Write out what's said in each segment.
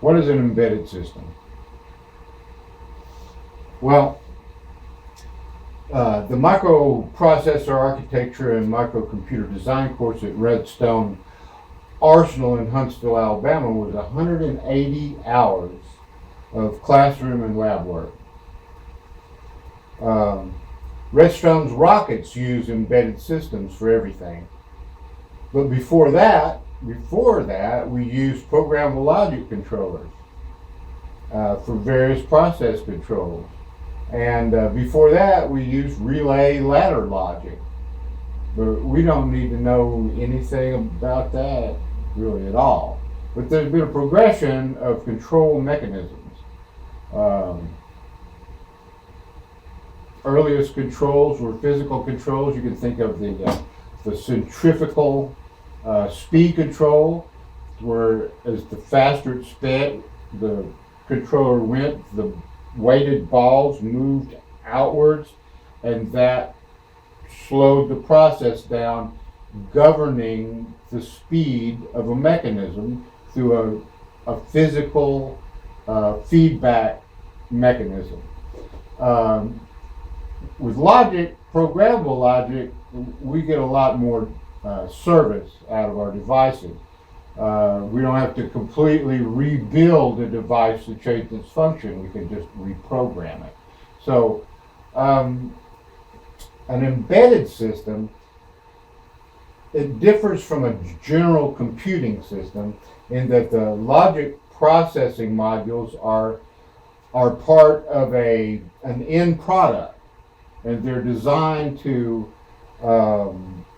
What is an embedded system? Well, the microprocessor architecture and microcomputer design course at Redstone Arsenal in Huntsville, Alabama was 180 hours of classroom and lab work. Redstone's rockets use embedded systems for everything. But before that, we used programmable logic controllers for various process controls. And before that, we used relay ladder logic. But we don't need to know anything about that really at all. But there's been a progression of control mechanisms. Earliest controls were physical controls. You can think of the centrifugal speed control, where as the faster it sped, the controller went, the weighted balls moved outwards, and that slowed the process down, governing the speed of a mechanism through a physical feedback mechanism. With logic, programmable logic, we get a lot more service out of our devices. We don't have to completely rebuild a device to change its function. We can just reprogram it. So an embedded system, it differs from a general computing system in that the logic processing modules are part of an end product, and they're designed to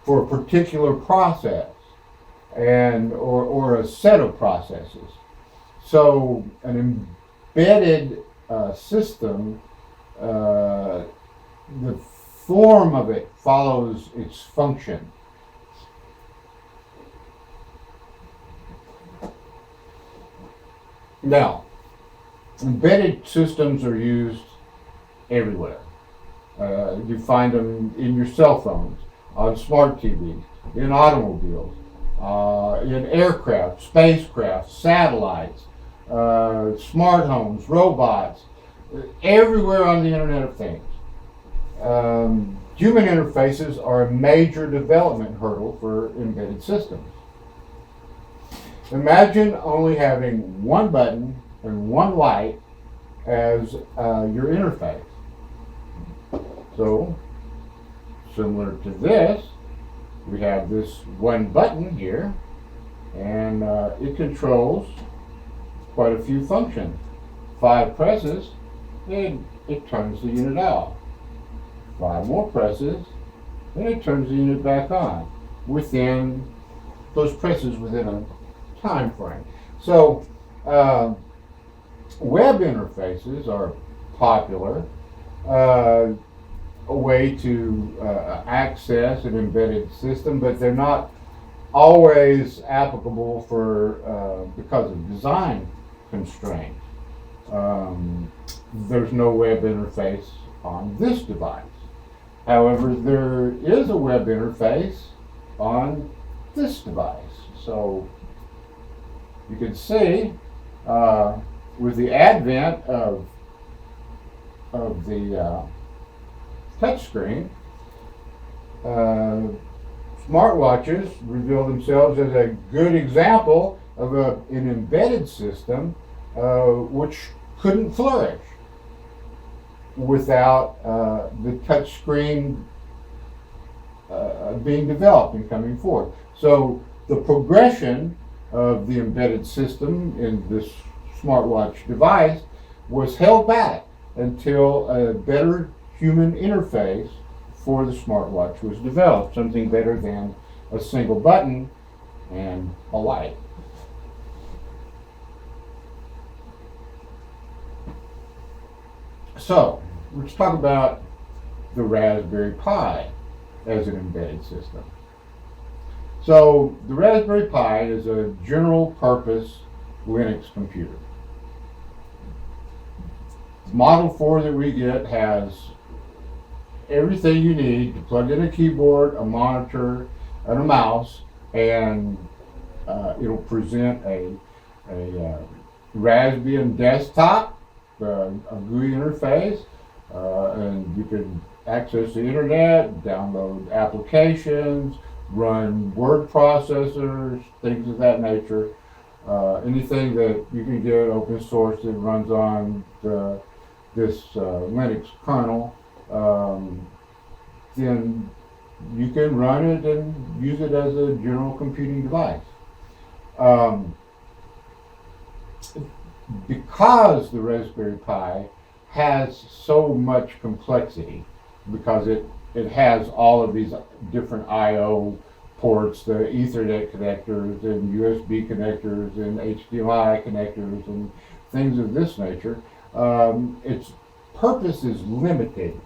for a particular process and or a set of processes. So an embedded system, the form of it follows its function. Now, embedded systems are used everywhere. You find them in your cell phones, on smart TVs, in automobiles, in aircraft, spacecraft, satellites, smart homes, robots, everywhere on the Internet of Things. Human interfaces are a major development hurdle for embedded systems. Imagine only having one button and one light as your interface. So, similar to this, we have this one button here, and it controls quite a few functions. 5 presses, and it turns the unit off. 5 more presses, and it turns the unit back on within those presses within a time frame. So, web interfaces are popular. A way to access an embedded system, but they're not always applicable for because of design constraints. There's no web interface on this device. However, there is a web interface on this device. So you can see with the advent of the touchscreen, smartwatches reveal themselves as a good example of an embedded system which couldn't flourish without the touchscreen being developed and coming forth. So the progression of the embedded system in this smartwatch device was held back until a better human interface for the smartwatch was developed, something better than a single button and a light. So, let's talk about the Raspberry Pi as an embedded system. So, the Raspberry Pi is a general purpose Linux computer. The Model 4 that we get has everything you need to plug in a keyboard, a monitor, and a mouse, and it'll present a Raspbian desktop, a GUI interface, and you can access the internet, download applications, run word processors, things of that nature. Anything that you can get open source that runs on this Linux kernel, then you can run it and use it as a general computing device. Because the Raspberry Pi has so much complexity, because it has all of these different I/O ports, the Ethernet connectors and USB connectors and HDMI connectors and things of this nature, its purpose is limited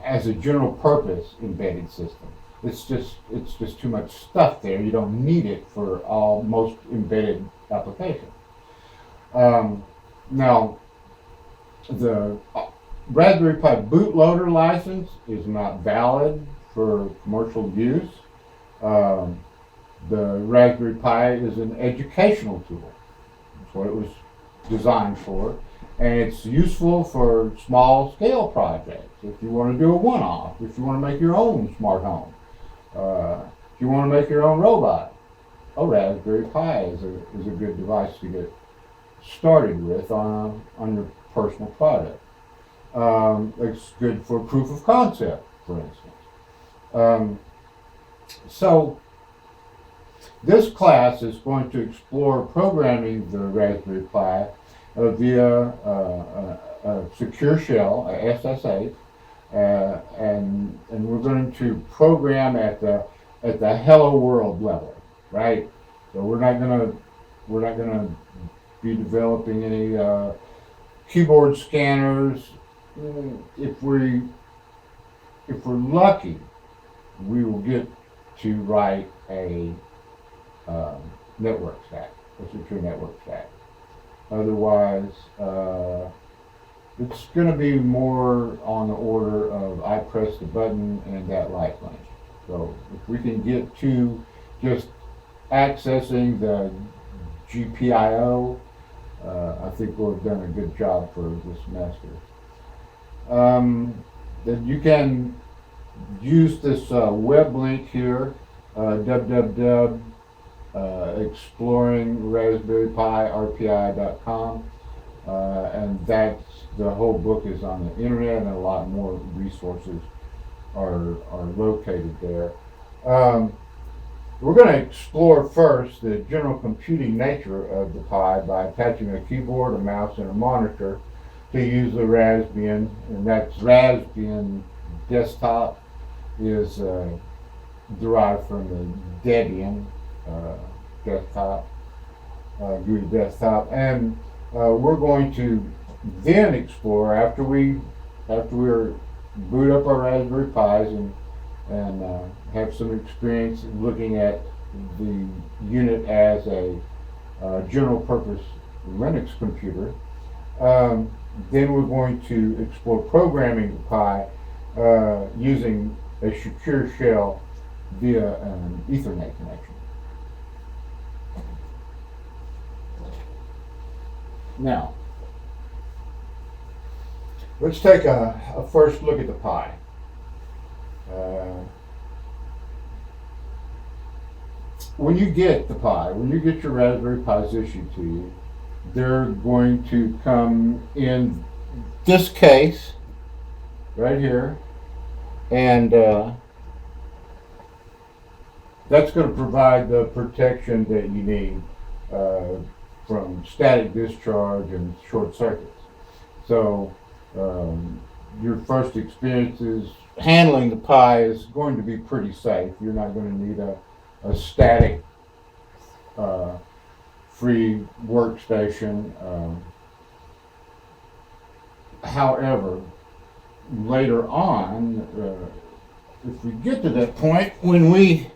as a general purpose embedded system. It's just too much stuff there. You don't need it for most embedded applications. Now, the Raspberry Pi bootloader license is not valid for commercial use. The Raspberry Pi is an educational tool. That's what it was designed for. And it's useful for small scale projects. If you want to do a one-off, if you want to make your own smart home, if you want to make your own robot, a Raspberry Pi is a good device to get started with on your personal product. It's good for proof of concept, for instance. So this class is going to explore programming the Raspberry Pi via a secure shell, a SSH, and we're going to program at the hello world level, right? So we're not gonna be developing any keyboard scanners. If we're lucky, we will get to write a network stack, a secure network stack. Otherwise, it's going to be more on the order of I press the button and that light blinks. So if we can get to just accessing the GPIO, I think we'll have done a good job for this semester. Then you can use this web link here, exploringraspberrypirpi.com, and that's the whole book is on the internet, and a lot more resources are located there. We're going to explore first the general computing nature of the Pi by attaching a keyboard, a mouse, and a monitor to use the Raspbian, and that's Raspbian desktop is derived from the Debian desktop, GUI desktop, and we're going to then explore after we boot up our Raspberry Pis and have some experience looking at the unit as a general purpose Linux computer. Then we're going to explore programming the Pi using a secure shell via an Ethernet connection. Now, let's take a first look at the Pi. When you get the Pi, when you get your Raspberry Pis issued to you, they're going to come in this case right here, and that's going to provide the protection that you need from static discharge and short circuits. So your first experience is handling the Pi is going to be pretty safe. You're not going to need a static free workstation. However, later on, if we get to that point, when we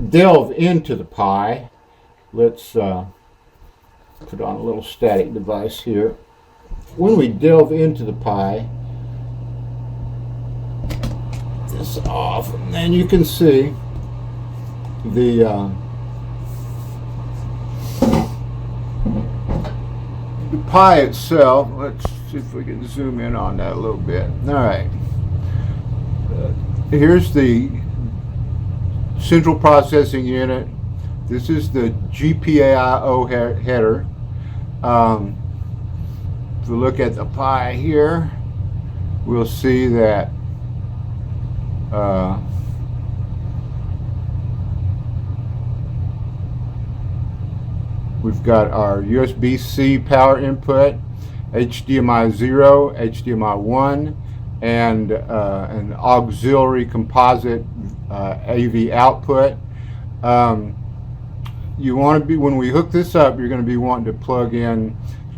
delve into the Pi, let's put on a little static device here. When we delve into the Pi, this off, and then you can see the the Pi itself, let's see if we can zoom in on that a little bit. All right. Here's the central processing unit. This is the GPIO header. If we look at the Pi here, we'll see that we've got our USB-C power input, HDMI 0, HDMI 1, and an auxiliary composite AV output. You want to be, when we hook this up, you're going to be wanting to plug in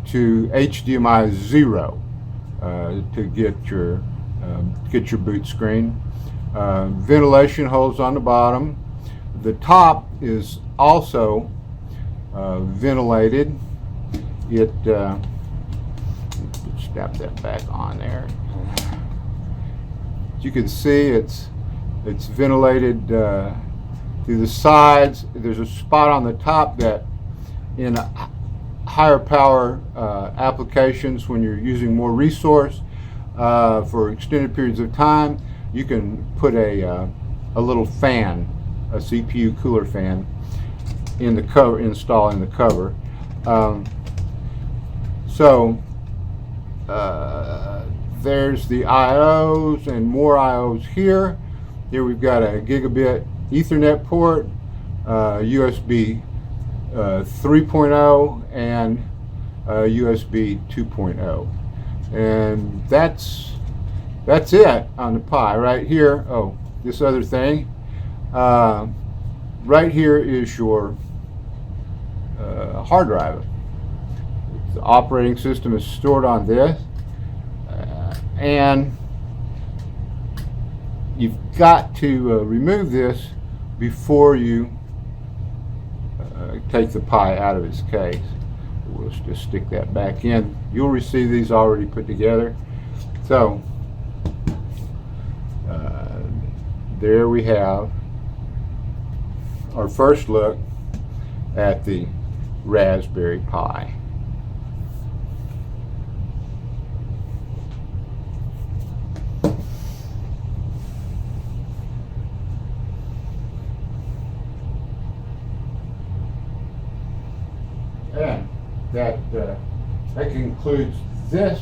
to HDMI 0 to get your boot screen. Ventilation holes on the bottom. The top is also ventilated. It snap that back on there. As you can see, it's ventilated through the sides. There's a spot on the top that in higher power applications, when you're using more resource for extended periods of time, you can put a little fan, a CPU cooler fan, in the cover, install in the cover. There's the IOs and more IOs here. Here we've got a gigabit Ethernet port, USB 3.0 and USB 2.0, and that's it on the Pi right here. Oh, this other thing right here is your hard drive. The operating system is stored on this, and you've got to remove this before you take the Pi out of its case. We'll just stick that back in. You'll receive these already put together. So there we have our first look at the Raspberry Pi. And that concludes this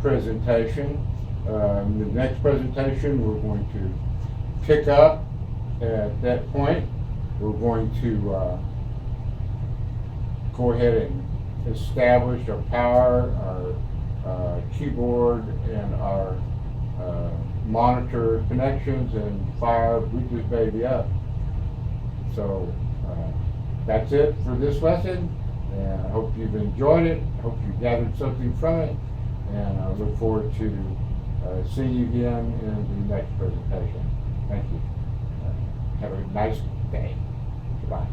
presentation. The next presentation we're going to pick up at that point. We're going to go ahead and establish our power, our keyboard, and our monitor connections, and boot this baby up. So that's it for this lesson. And I hope you've enjoyed it. I hope you gathered something from it. And I look forward to seeing you again in the next presentation. Thank you. Have a nice day. Goodbye.